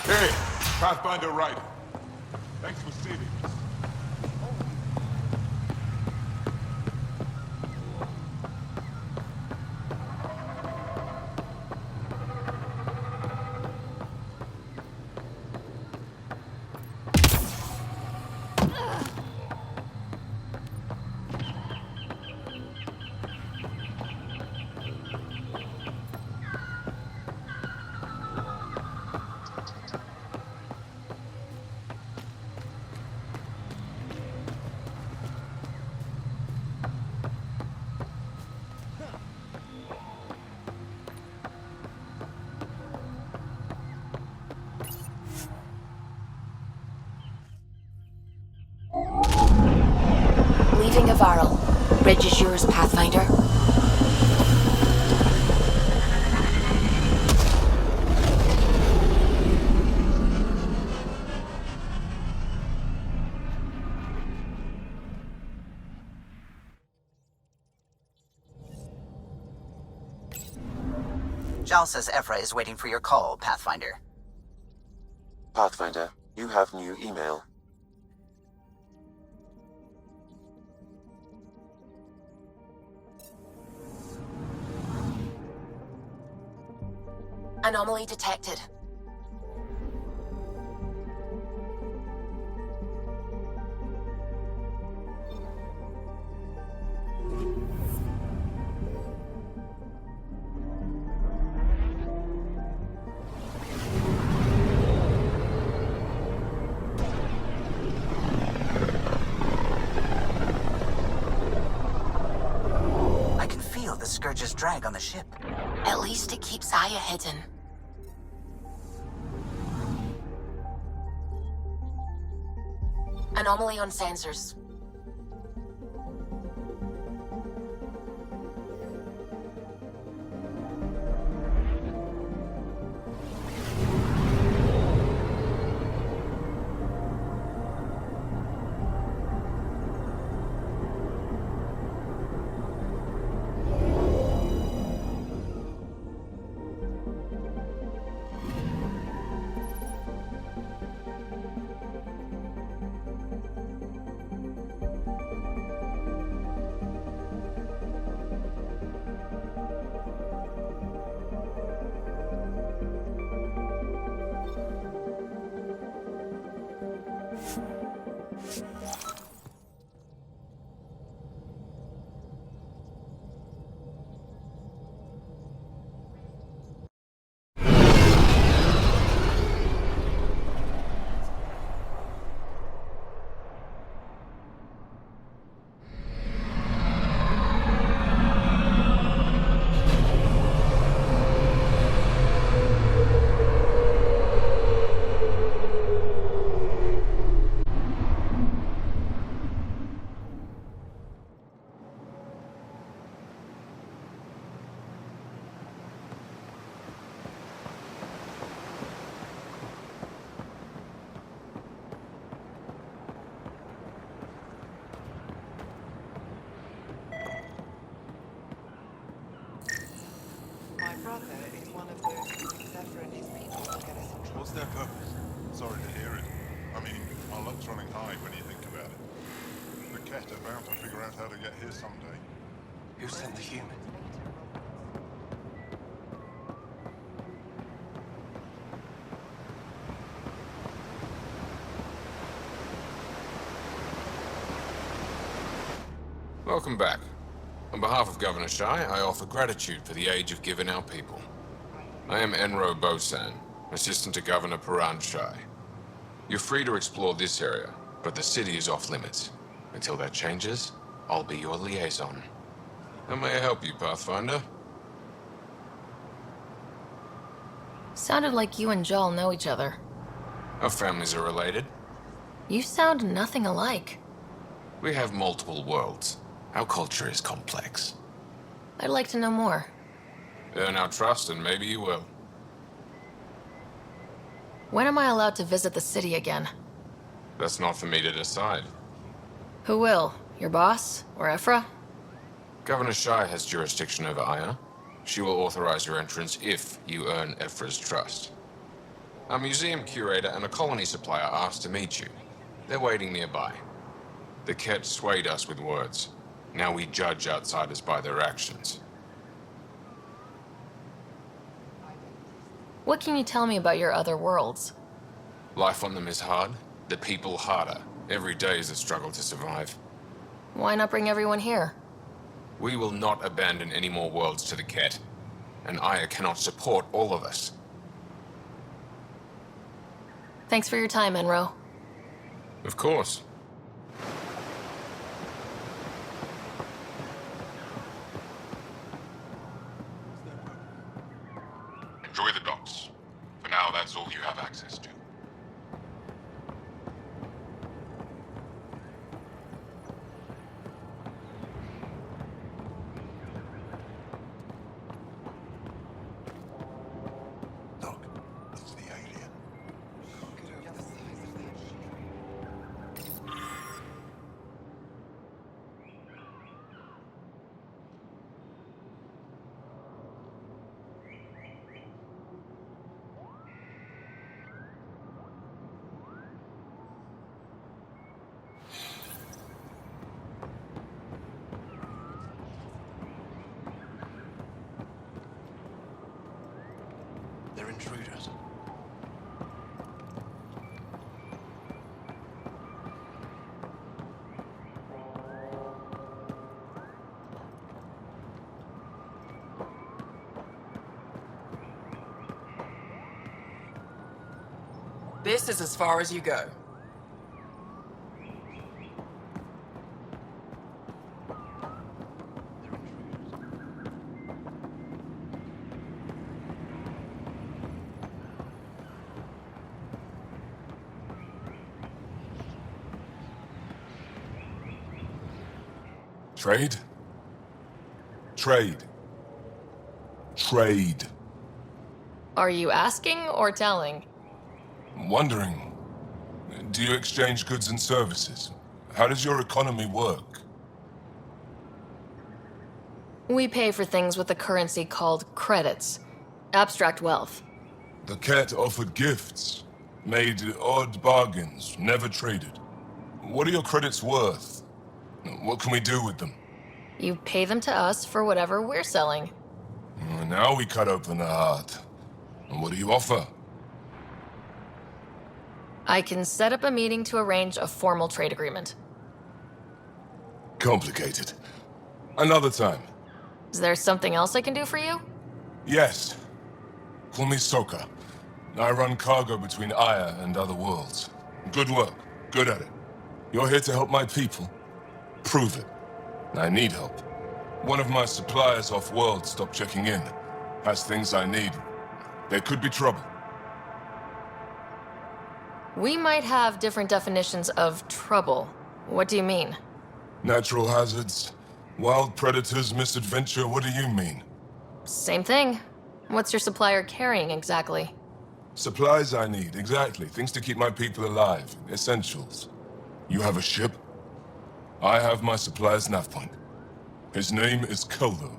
Hey, Pathfinder Ryder. Thanks for saving us. Leaving HAVARL. Bridge is yours, Pathfinder. Jal says Ephra is waiting for your call, Pathfinder. Pathfinder, you have new email. Anomaly detected. I can feel the Scourge's drag on the ship. At least it keeps Aya hidden. Anomaly on sensors. My brother is one of those Zephyr and his people will get us in trouble. What's their purpose? Sorry to hear it. I mean, our luck's running high when you think about it. The Ket are bound to figure out how to get here someday. Who sent the human? Welcome back. On behalf of Governor Shai, I offer gratitude for the aid you've given our people. I am Enro Bosan, Assistant to Governor Paran Shai. You're free to explore this area, but the city is off limits. Until that changes, I'll be your liaison. How may I help you, Pathfinder? Sounded like you and Jal know each other. Our families are related. You sound nothing alike. We have multiple worlds. Our culture is complex. I'd like to know more. Earn our trust and maybe you will. When am I allowed to visit the city again? That's not for me to decide. Who will? Your boss? Or Ephra? Governor Shai has jurisdiction over Aya. She will authorize your entrance if you earn Ephra's trust. A museum curator and a colony supplier asked to meet you. They're waiting nearby. The Ket swayed us with words. Now we judge outsiders by their actions. What can you tell me about your other worlds? Life on them is hard, the people harder. Every day is a struggle to survive. Why not bring everyone here? We will not abandon any more worlds to the Ket. And Aya cannot support all of us. Thanks for your time, Enro. Of course. Enjoy the docks. For now, that's all you have access to. Look, it's the alien. Look at the size of that ship. They're intruders. This is as far as you go. Trade? Trade. Trade. Are you asking or telling? Wondering, do you exchange goods and services? How does your economy work? We pay for things with a currency called credits. Abstract wealth. The Ket offered gifts, made odd bargains, never traded. What are your credits worth? What can we do with them? You pay them to us for whatever we're selling. Now we cut open the heart. And what do you offer? I can set up a meeting to arrange a formal trade agreement. Complicated. Another time. Is there something else I can do for you? Yes. Call me Soka. I run cargo between Aya and other worlds. Good work. Good at it. You're here to help my people. Prove it. I need help. One of my suppliers off-world stopped checking in. Has things I need. There could be trouble. We might have different definitions of trouble. What do you mean? Natural hazards, wild predators, misadventure, what do you mean? Same thing. What's your supplier carrying exactly? Supplies I need, exactly. Things to keep my people alive. Essentials. You have a ship? I have my supplier's nav point. His name is Keldo.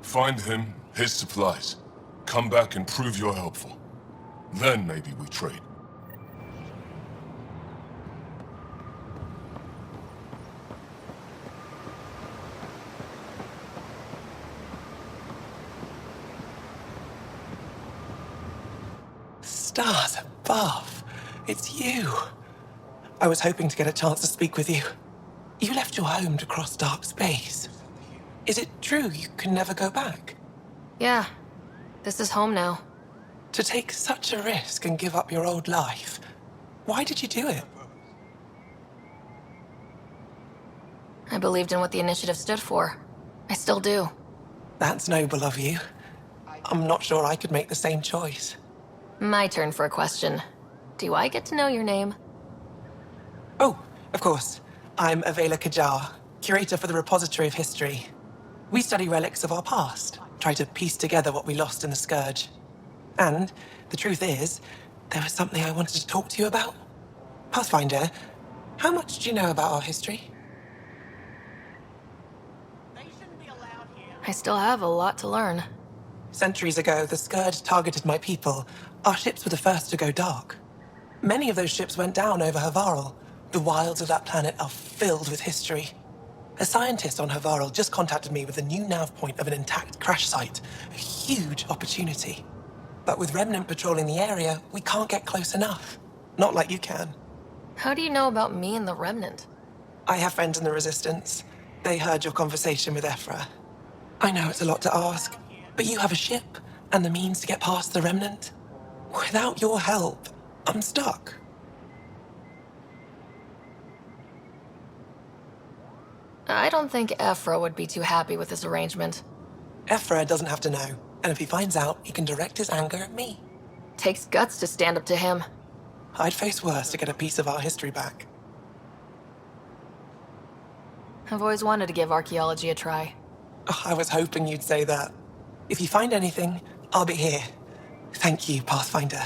Find him, his supplies. Come back and prove you're helpful. Then maybe we trade. Stars above. It's you. I was hoping to get a chance to speak with you. You left your home to cross dark space. Is it true you can never go back? Yeah. This is home now. To take such a risk and give up your old life, why did you do it? I believed in what the initiative stood for. I still do. That's noble of you. I'm not sure I could make the same choice. My turn for a question. Do I get to know your name? Oh, of course. I'm Avela Kajar, curator for the Repository of History. We study relics of our past, try to piece together what we lost in the Scourge. And the truth is, there was something I wanted to talk to you about. Pathfinder, how much do you know about our history? I still have a lot to learn. Centuries ago, the Scourge targeted my people. Our ships were the first to go dark. Many of those ships went down over HAVARL. The wilds of that planet are filled with history. A scientist on HAVARL just contacted me with a new nav point of an intact crash site. A huge opportunity. But with Remnant patrolling the area, we can't get close enough. Not like you can. How do you know about me and the Remnant? I have friends in the Resistance. They heard your conversation with Ephra. I know it's a lot to ask, but you have a ship and the means to get past the Remnant. Without your help, I'm stuck. I don't think Ephra would be too happy with this arrangement. Ephra doesn't have to know, and if he finds out, he can direct his anger at me. Takes guts to stand up to him. I'd face worse to get a piece of our history back. I've always wanted to give archaeology a try. Oh, I was hoping you'd say that. If you find anything, I'll be here. Thank you, Pathfinder.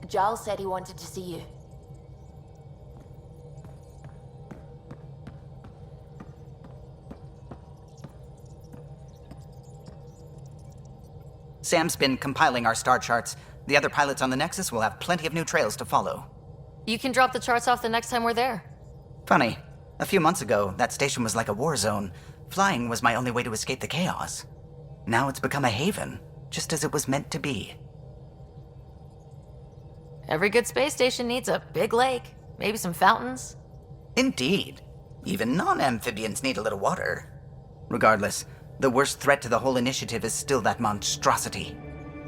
Giles said he wanted to see you. Sam's been compiling our star charts. The other pilots on the Nexus will have plenty of new trails to follow. You can drop the charts off the next time we're there. Funny, a few months ago, that station was like a war zone. Flying was my only way to escape the chaos. Now it's become a haven, just as it was meant to be. Every good space station needs a big lake, maybe some fountains. Indeed. Even non-amphibians need a little water. Regardless, the worst threat to the whole initiative is still that monstrosity.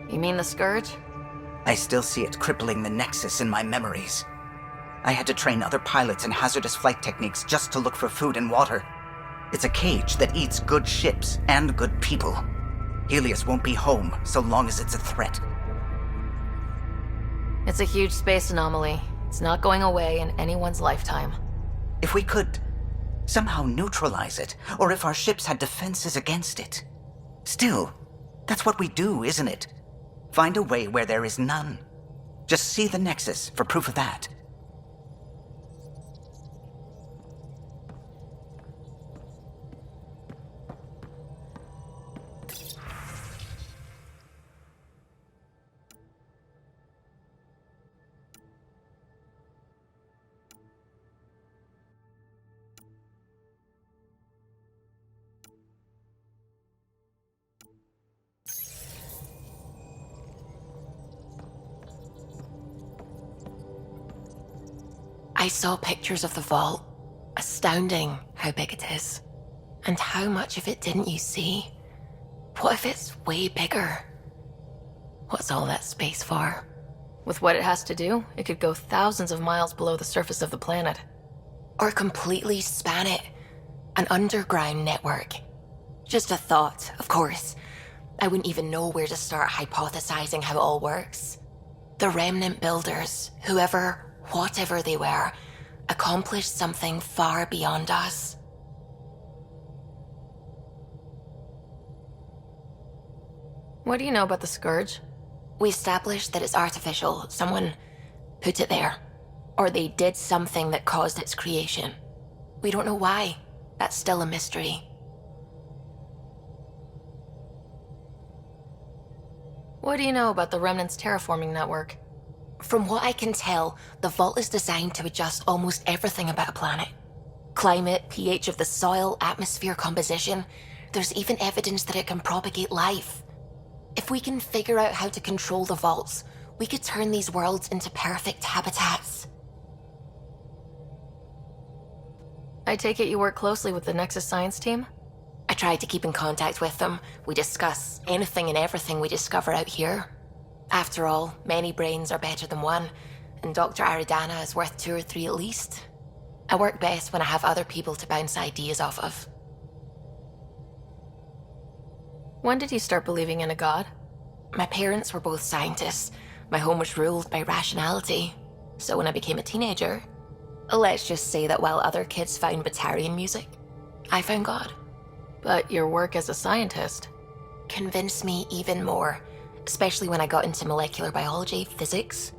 You mean the Scourge? I still see it crippling the Nexus in my memories. I had to train other pilots in hazardous flight techniques just to look for food and water. It's a cage that eats good ships and good people. Helios won't be home so long as it's a threat. It's a huge space anomaly. It's not going away in anyone's lifetime. If we could somehow neutralize it, or if our ships had defenses against it. Still, that's what we do, isn't it? Find a way where there is none. Just see the Nexus for proof of that. I saw pictures of the vault. Astounding how big it is. And how much of it didn't you see? What if it's way bigger? What's all that space for? With what it has to do, it could go thousands of miles below the surface of the planet. Or completely span it. An underground network. Just a thought, of course. I wouldn't even know where to start hypothesizing how it all works. The Remnant builders, whatever they were, accomplished something far beyond us. What do you know about the Scourge? We established that it's artificial. Someone put it there. Or they did something that caused its creation. We don't know why. That's still a mystery. What do you know about the Remnant's terraforming network? From what I can tell, the vault is designed to adjust almost everything about a planet. Climate, pH of the soil, atmosphere composition. There's even evidence that it can propagate life. If we can figure out how to control the vaults, we could turn these worlds into perfect habitats. I take it you work closely with the Nexus science team? I try to keep in contact with them. We discuss anything and everything we discover out here. After all, many brains are better than one, and Dr. Aridana is worth 2 or 3 at least. I work best when I have other people to bounce ideas off of. When did you start believing in a god? My parents were both scientists. My home was ruled by rationality. So when I became a teenager, let's just say that while other kids found Batarian music, I found God. But your work as a scientist convinced me even more, especially when I got into molecular biology, physics.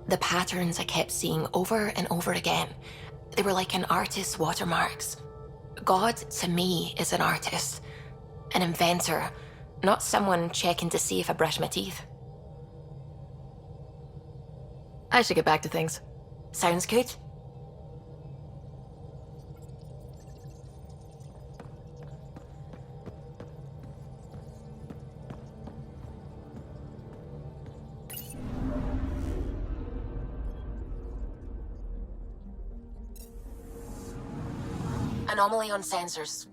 The patterns I kept seeing over and over again, they were like an artist's watermarks. God, to me, is an artist, an inventor, not someone checking to see if I brush my teeth. I should get back to things. Sounds good? Anomaly on sensors.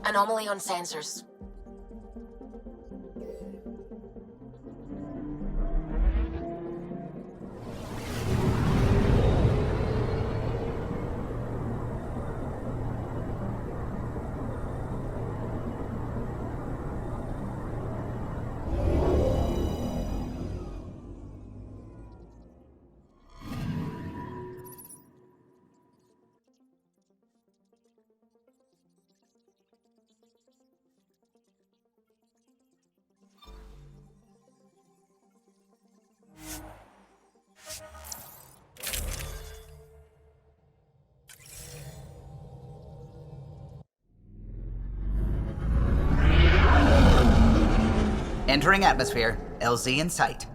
Anomaly on sensors. Entering atmosphere. LZ in sight.